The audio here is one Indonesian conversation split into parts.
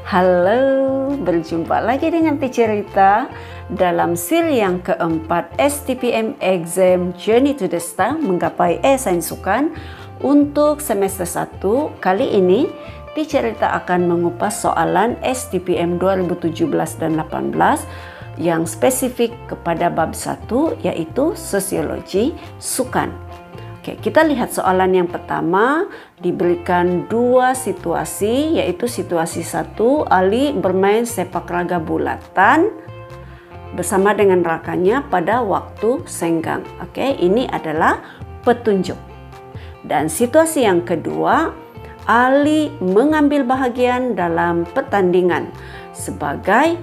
Halo, berjumpa lagi dengan Teacher Rita dalam seri yang keempat STPM Exam Journey to the Star menggapai Sains Sukan untuk semester 1. Kali ini Teacher Rita akan mengupas soalan STPM 2017 dan 18 yang spesifik kepada bab 1 yaitu Sosiologi Sukan. Oke, kita lihat soalan yang pertama. Diberikan dua situasi, yaitu situasi 1, Ali bermain sepak raga bulatan bersama dengan rakannya pada waktu senggang. Oke, ini adalah petunjuk. Dan situasi yang kedua, Ali mengambil bahagian dalam pertandingan sebagai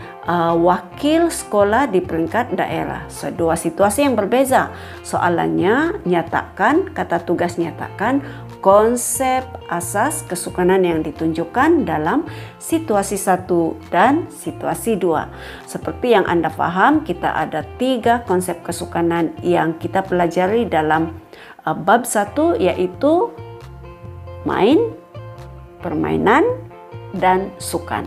wakil sekolah di peringkat daerah. So, dua situasi yang berbeza. Soalannya nyatakan, kata tugas nyatakan konsep asas kesukanan yang ditunjukkan dalam situasi 1 dan situasi 2. Seperti yang Anda paham, kita ada 3 konsep kesukanan yang kita pelajari dalam bab 1, yaitu main, permainan, dan sukan.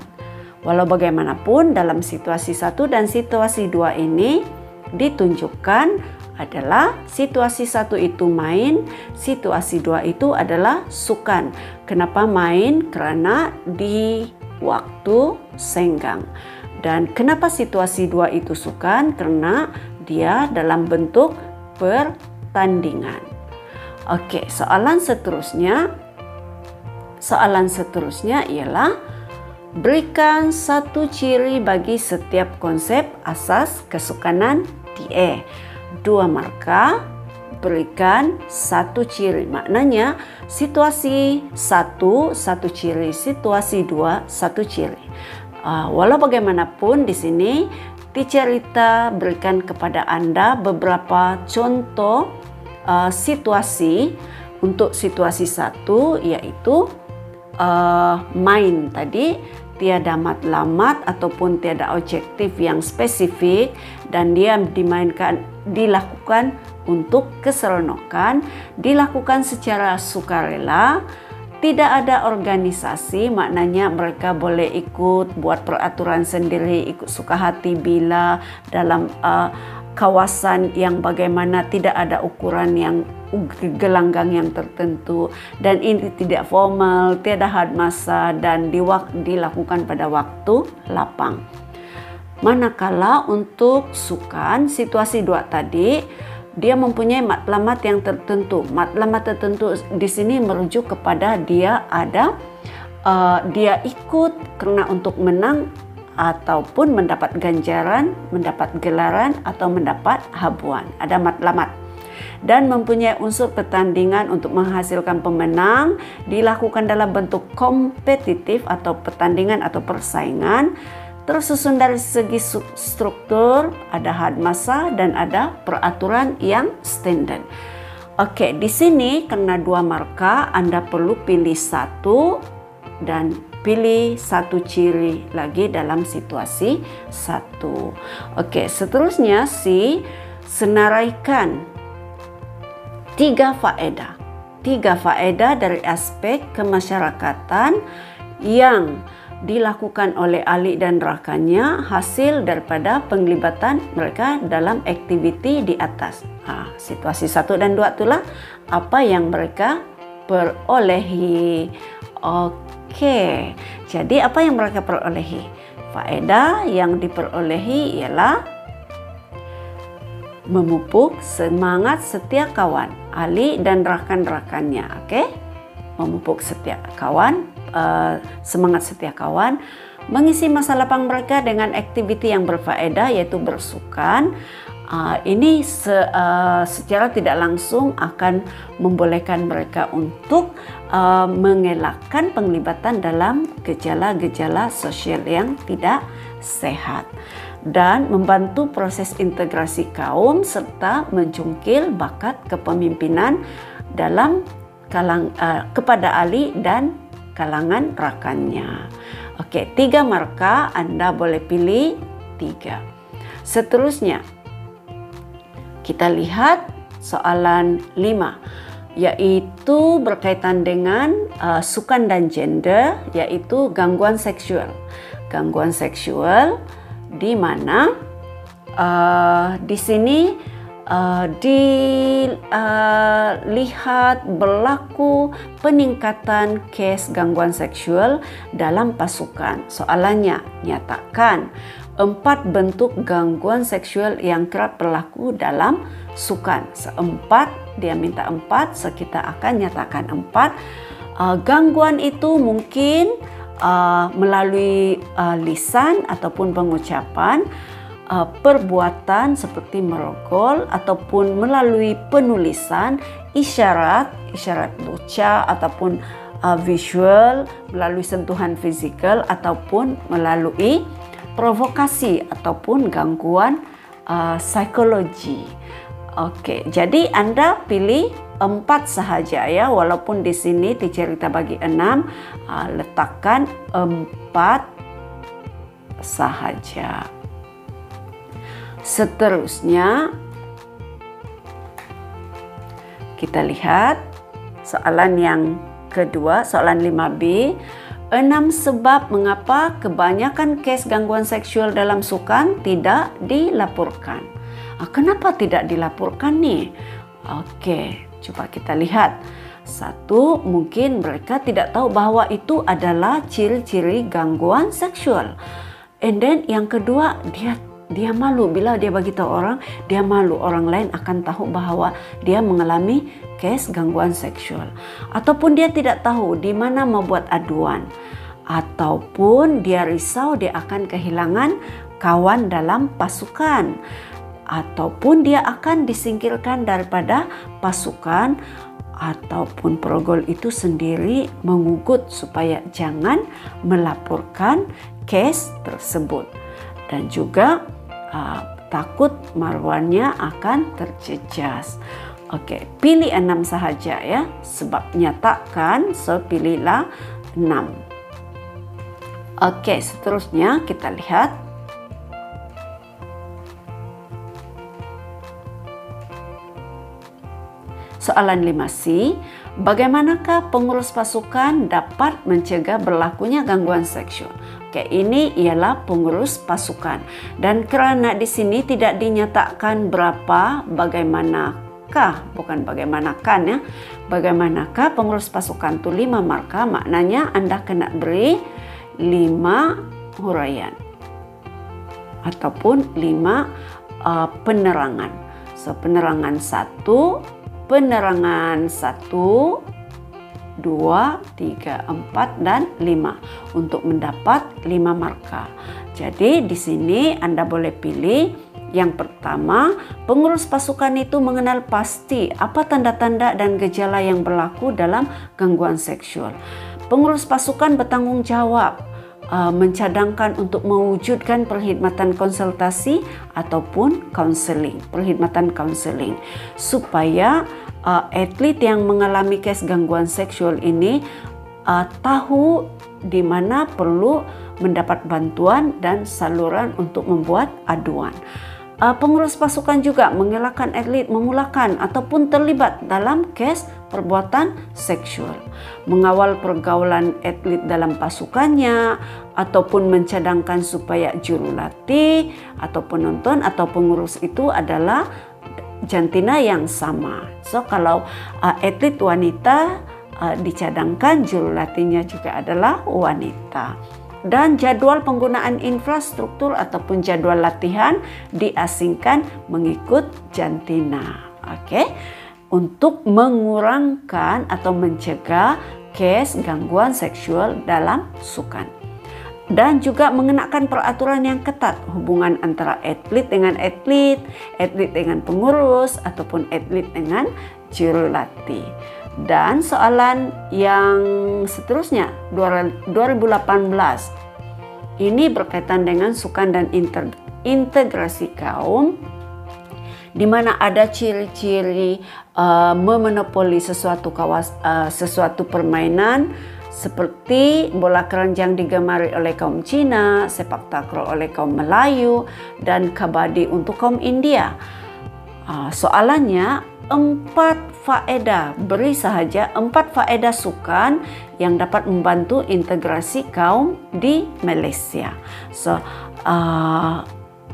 Walau bagaimanapun dalam situasi 1 dan situasi 2 ini ditunjukkan adalah situasi 1 itu main, situasi 2 itu adalah sukan. Kenapa main? Karena di waktu senggang. Dan kenapa situasi 2 itu sukan? Karena dia dalam bentuk pertandingan. Oke, soalan seterusnya ialah berikan satu ciri bagi setiap konsep asas kesukanan DE. 2 marka, berikan satu ciri. Maknanya situasi 1, satu ciri. Situasi 2, satu ciri. Walau bagaimanapun di sini Teacher Rita berikan kepada Anda beberapa contoh situasi. Untuk situasi 1 yaitu main tadi, tiada matlamat ataupun tiada objektif yang spesifik, dan dia dilakukan untuk keseronokan, dilakukan secara sukarela, tidak ada organisasi, maknanya mereka boleh ikut buat peraturan sendiri, ikut suka hati bila dalam kawasan yang bagaimana tidak ada ukuran yang gelanggang yang tertentu, dan ini tidak formal, tiada had masa, dan dilakukan pada waktu lapang. Manakala untuk sukan situasi 2 tadi, dia mempunyai matlamat yang tertentu. Matlamat tertentu di sini merujuk kepada dia ikut karena untuk menang ataupun mendapat ganjaran, mendapat gelaran, atau mendapat habuan. Ada matlamat. Dan mempunyai unsur pertandingan untuk menghasilkan pemenang, dilakukan dalam bentuk kompetitif atau pertandingan atau persaingan, tersusun dari segi struktur, ada had masa, dan ada peraturan yang standar. Oke, di sini karena 2 marka, Anda perlu pilih 1 dan pilih satu ciri lagi dalam situasi 1. Oke, seterusnya senaraikan 3 faedah. 3 faedah dari aspek kemasyarakatan yang dilakukan oleh Ali dan rakannya hasil daripada penglibatan mereka dalam aktiviti di atas. Situasi 1 dan 2 itulah apa yang mereka perolehi. Oke, jadi apa yang mereka perolehi? Faedah yang diperolehi ialah memupuk semangat setia kawan Ali dan rakan-rakannya. Oke, memupuk setia kawan, semangat setia kawan, mengisi masa lapang mereka dengan aktiviti yang berfaedah yaitu bersukan. Ini secara tidak langsung akan membolehkan mereka untuk mengelakkan penglibatan dalam gejala-gejala sosial yang tidak sehat dan membantu proses integrasi kaum serta mencungkil bakat kepemimpinan dalam kepada Ali dan kalangan rakannya. Oke, 3 marka, Anda boleh pilih 3. Seterusnya kita lihat soalan 5. yaitu berkaitan dengan sukan dan gender, yaitu gangguan seksual. Gangguan seksual di mana di sini dilihat berlaku peningkatan kes gangguan seksual dalam pasukan. Soalannya, nyatakan 4 bentuk gangguan seksual yang kerap berlaku dalam sukan. Dia minta 4, so kita akan nyatakan 4. Gangguan itu mungkin melalui lisan ataupun pengucapan, perbuatan seperti merogol, ataupun melalui penulisan, isyarat luca ataupun visual, melalui sentuhan fisikal, ataupun melalui provokasi ataupun gangguan psikologi. Oke, jadi Anda pilih 4 sahaja ya, walaupun di sini teacher Rita bagi 6, letakkan 4 sahaja. Seterusnya kita lihat soalan yang kedua, soalan 5B. 6 sebab mengapa kebanyakan kes gangguan seksual dalam sukan tidak dilaporkan. Kenapa tidak dilaporkan nih? Oke, coba kita lihat. 1, mungkin mereka tidak tahu bahwa itu adalah ciri-ciri gangguan seksual. And then yang kedua, dia malu. Bila dia bagi tahu orang, dia malu. Orang lain akan tahu bahwa dia mengalami kes gangguan seksual. Ataupun dia tidak tahu di mana membuat aduan. Ataupun dia risau dia akan kehilangan kawan dalam pasukan. Ataupun dia akan disingkirkan daripada pasukan. Ataupun perogol itu sendiri mengugut supaya jangan melaporkan kes tersebut. Dan juga takut marwahnya akan terjejas. Oke, pilih 6 sahaja ya, sebab nyatakan, so pilihlah 6. Oke, seterusnya kita lihat. Soalan 5C, bagaimanakah pengurus pasukan dapat mencegah berlakunya gangguan seksual? Oke, ini ialah pengurus pasukan. Dan kerana di sini tidak dinyatakan bagaimanakah pengurus pasukan itu 5 markah, maknanya Anda kena beri 5 huraian ataupun 5 penerangan. So, penerangan 1, 2, 3, 4, dan 5 untuk mendapat 5 markah. Jadi di sini Anda boleh pilih yang pertama, pengurus pasukan itu mengenal pasti apa tanda-tanda dan gejala yang berlaku dalam gangguan seksual. Pengurus pasukan bertanggung jawab mencadangkan untuk mewujudkan perkhidmatan konsultasi ataupun perkhidmatan counseling supaya atlet yang mengalami kes gangguan seksual ini tahu di mana perlu mendapat bantuan dan saluran untuk membuat aduan. Pengurus pasukan juga mengelakkan atlet memulakan ataupun terlibat dalam kes perbuatan seksual, mengawal pergaulan atlet dalam pasukannya, ataupun mencadangkan supaya jurulatih atau penonton atau pengurus itu adalah jantina yang sama. So kalau atlet wanita dicadangkan, jurulatihnya juga adalah wanita. Dan jadwal penggunaan infrastruktur ataupun jadwal latihan diasingkan mengikut jantina. Oke, untuk mengurangkan atau mencegah kes gangguan seksual dalam sukan. Dan juga mengenakan peraturan yang ketat hubungan antara atlet dengan atlet, atlet dengan pengurus, ataupun atlet dengan jurulatih. Dan soalan yang seterusnya 2018 ini berkaitan dengan sukan dan integrasi kaum, di mana ada ciri-ciri memonopoli sesuatu permainan seperti bola keranjang digemari oleh kaum Cina, sepak takraw oleh kaum Melayu, dan kabadi untuk kaum India. Soalannya, 4 faedah, beri sahaja 4 faedah sukan yang dapat membantu integrasi kaum di Malaysia. So,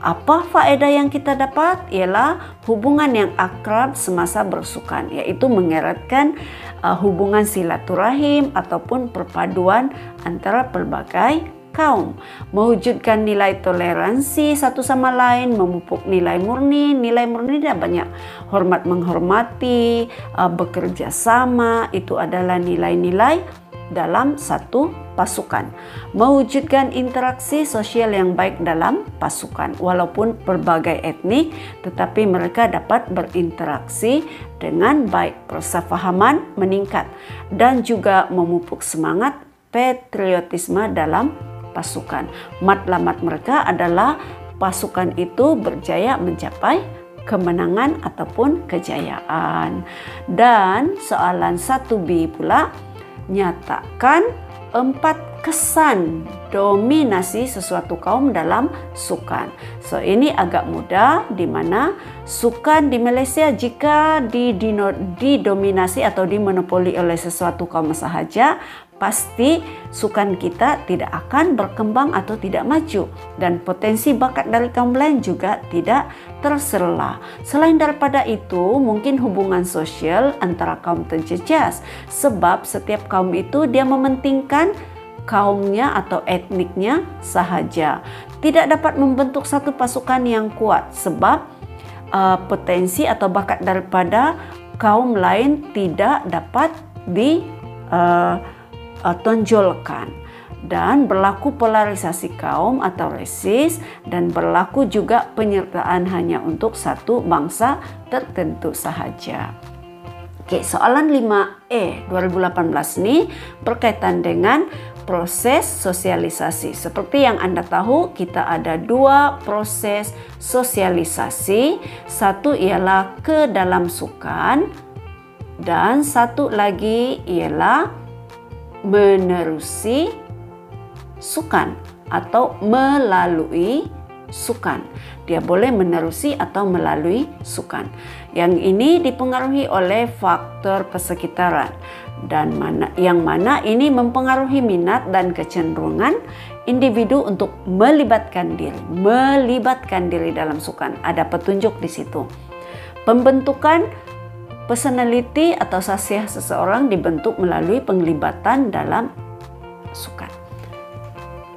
apa faedah yang kita dapat? Ialah hubungan yang akrab semasa bersukan, yaitu mengeratkan hubungan silaturahim ataupun perpaduan antara pelbagai kaum, mewujudkan nilai toleransi satu sama lain, memupuk nilai murni dia banyak, hormat menghormati, bekerja sama, itu adalah nilai-nilai dalam satu pasukan, mewujudkan interaksi sosial yang baik dalam pasukan, walaupun berbagai etnik tetapi mereka dapat berinteraksi dengan baik, persefahaman meningkat, dan juga memupuk semangat patriotisme dalam pasukan. Matlamat mereka adalah pasukan itu berjaya mencapai kemenangan ataupun kejayaan. Dan soalan 1B pula, nyatakan 4 kesan dominasi sesuatu kaum dalam sukan. So, ini agak mudah, di mana sukan di Malaysia jika didominasi atau dimonopoli oleh sesuatu kaum sahaja, pasti sukan kita tidak akan berkembang atau tidak maju, dan potensi bakat dari kaum lain juga tidak terserla. Selain daripada itu, mungkin hubungan sosial antara kaum terjejas, sebab setiap kaum itu dia mementingkan kaumnya atau etniknya sahaja, tidak dapat membentuk satu pasukan yang kuat sebab potensi atau bakat daripada kaum lain tidak dapat ditonjolkan, dan berlaku polarisasi kaum atau resis, dan berlaku juga penyertaan hanya untuk satu bangsa tertentu sahaja. Oke, soalan 5E 2018 ini berkaitan dengan proses sosialisasi. Seperti yang Anda tahu, kita ada 2 proses sosialisasi. Satu ialah ke dalam sukan, dan satu lagi ialah menerusi sukan atau melalui sukan. Dia boleh menerusi atau melalui sukan. Yang ini dipengaruhi oleh faktor persekitaran, dan yang mana ini mempengaruhi minat dan kecenderungan individu untuk melibatkan diri dalam sukan. Ada petunjuk di situ. Pembentukan personality atau sasiah seseorang dibentuk melalui penglibatan dalam sukan.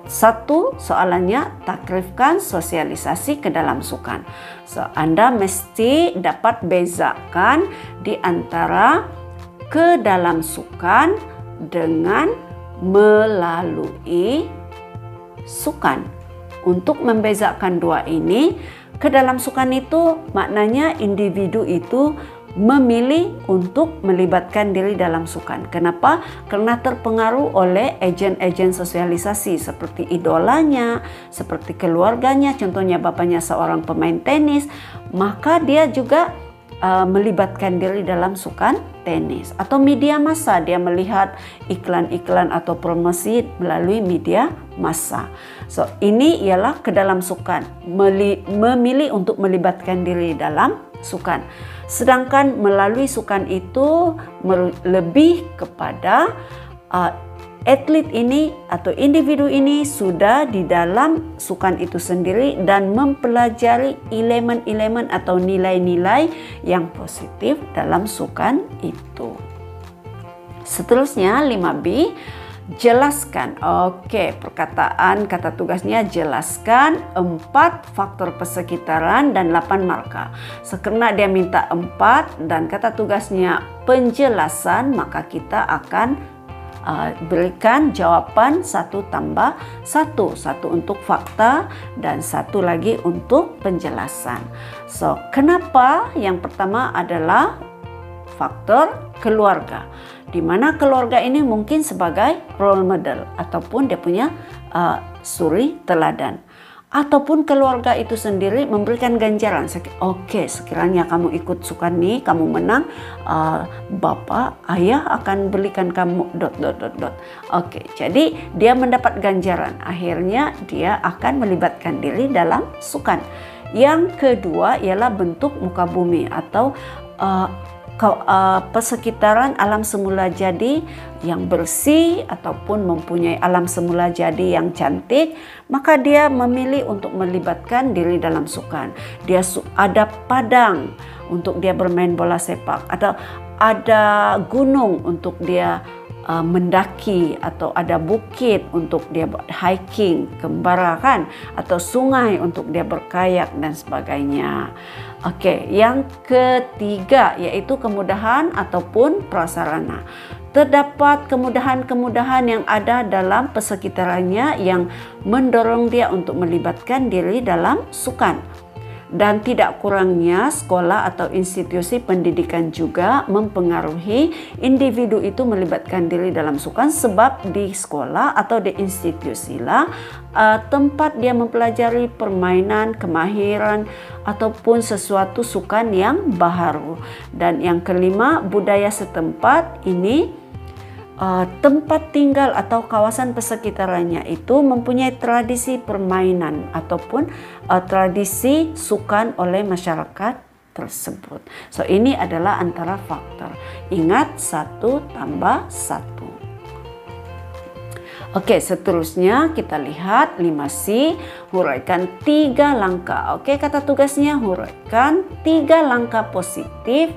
1 soalannya, takrifkan sosialisasi ke dalam sukan. So, Anda mesti dapat bezakan di antara ke dalam sukan dengan melalui sukan. Untuk membezakan 2 ini, ke dalam sukan itu maknanya individu itu memilih untuk melibatkan diri dalam sukan. Kenapa? Karena terpengaruh oleh agen-agen sosialisasi seperti idolanya, seperti keluarganya, contohnya bapaknya seorang pemain tenis, maka dia juga melibatkan diri dalam sukan tenis. Atau media massa, dia melihat iklan-iklan atau promosi melalui media massa. So, ini ialah ke dalam sukan, memilih untuk melibatkan diri dalam sukan. Sedangkan melalui sukan itu lebih kepada atlet ini atau individu ini sudah di dalam sukan itu sendiri dan mempelajari elemen-elemen atau nilai-nilai yang positif dalam sukan itu. Seterusnya 5B, jelaskan. Oke, perkataan kata tugasnya jelaskan 4 faktor persekitaran dan 8 marka. Karena dia minta 4 dan kata tugasnya penjelasan, maka kita akan berikan jawaban 1 tambah 1. 1 untuk fakta dan 1 lagi untuk penjelasan. So, kenapa? Yang pertama adalah faktor keluarga, di mana keluarga ini mungkin sebagai role model ataupun dia punya suri teladan, ataupun keluarga itu sendiri memberikan ganjaran. Oke, sekiranya kamu ikut sukan ini, kamu menang, bapak, ayah akan belikan kamu ... Oke, jadi dia mendapat ganjaran, akhirnya dia akan melibatkan diri dalam sukan. Yang kedua ialah bentuk muka bumi atau persekitaran alam semula jadi yang bersih ataupun mempunyai alam semula jadi yang cantik, maka dia memilih untuk melibatkan diri dalam sukan. Dia ada padang untuk dia bermain bola sepak, atau ada gunung untuk dia mendaki, atau ada bukit untuk dia hiking, kembara kan, atau sungai untuk dia berkayak dan sebagainya. Oke, yang ketiga yaitu kemudahan ataupun prasarana. Terdapat kemudahan-kemudahan yang ada dalam persekitarannya yang mendorong dia untuk melibatkan diri dalam sukan. Dan tidak kurangnya sekolah atau institusi pendidikan juga mempengaruhi individu itu melibatkan diri dalam sukan, sebab di sekolah atau di institusi lah tempat dia mempelajari permainan, kemahiran ataupun sesuatu sukan yang baharu. Dan yang kelima, budaya setempat ini tempat tinggal atau kawasan persekitarannya itu mempunyai tradisi permainan ataupun tradisi sukan oleh masyarakat tersebut. So ini adalah antara faktor. Ingat 1 tambah 1. Oke, seterusnya kita lihat 5C, huraikan 3 langkah. Oke, kata tugasnya huraikan 3 langkah positif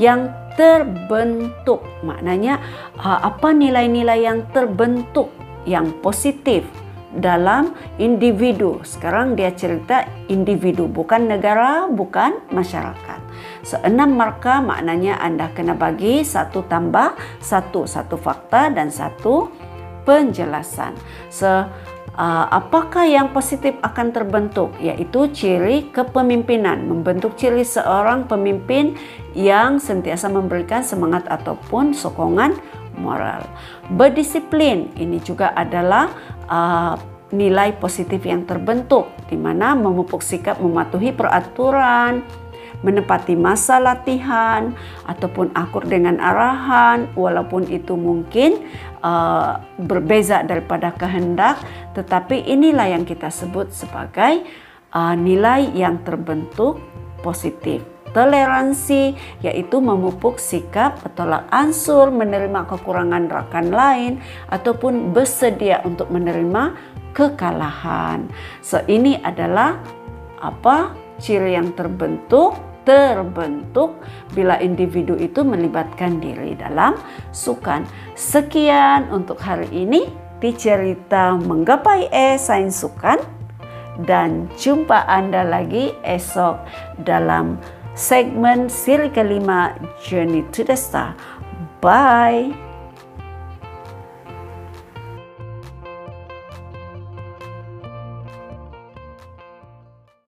yang terbentuk. Maknanya apa nilai-nilai yang terbentuk yang positif dalam individu. Sekarang dia cerita individu, bukan negara, bukan masyarakat. 6 markah, maknanya Anda kena bagi 1 tambah 1 fakta dan 1 penjelasan. Apakah yang positif akan terbentuk? Yaitu ciri kepemimpinan, membentuk ciri seorang pemimpin yang sentiasa memberikan semangat ataupun sokongan moral. Berdisiplin, ini juga adalah nilai positif yang terbentuk, di mana memupuk sikap mematuhi peraturan, menepati masa latihan, ataupun akur dengan arahan, walaupun itu mungkin berbeza daripada kehendak, tetapi inilah yang kita sebut sebagai nilai yang terbentuk positif. Toleransi, yaitu memupuk sikap tolak ansur, menerima kekurangan rekan lain, ataupun bersedia untuk menerima kekalahan. So ini adalah ciri yang terbentuk bila individu itu melibatkan diri dalam sukan. Sekian untuk hari ini di cerita Menggapai Sains Sukan, dan jumpa Anda lagi esok dalam segmen seri kelima Journey to the Star. Bye.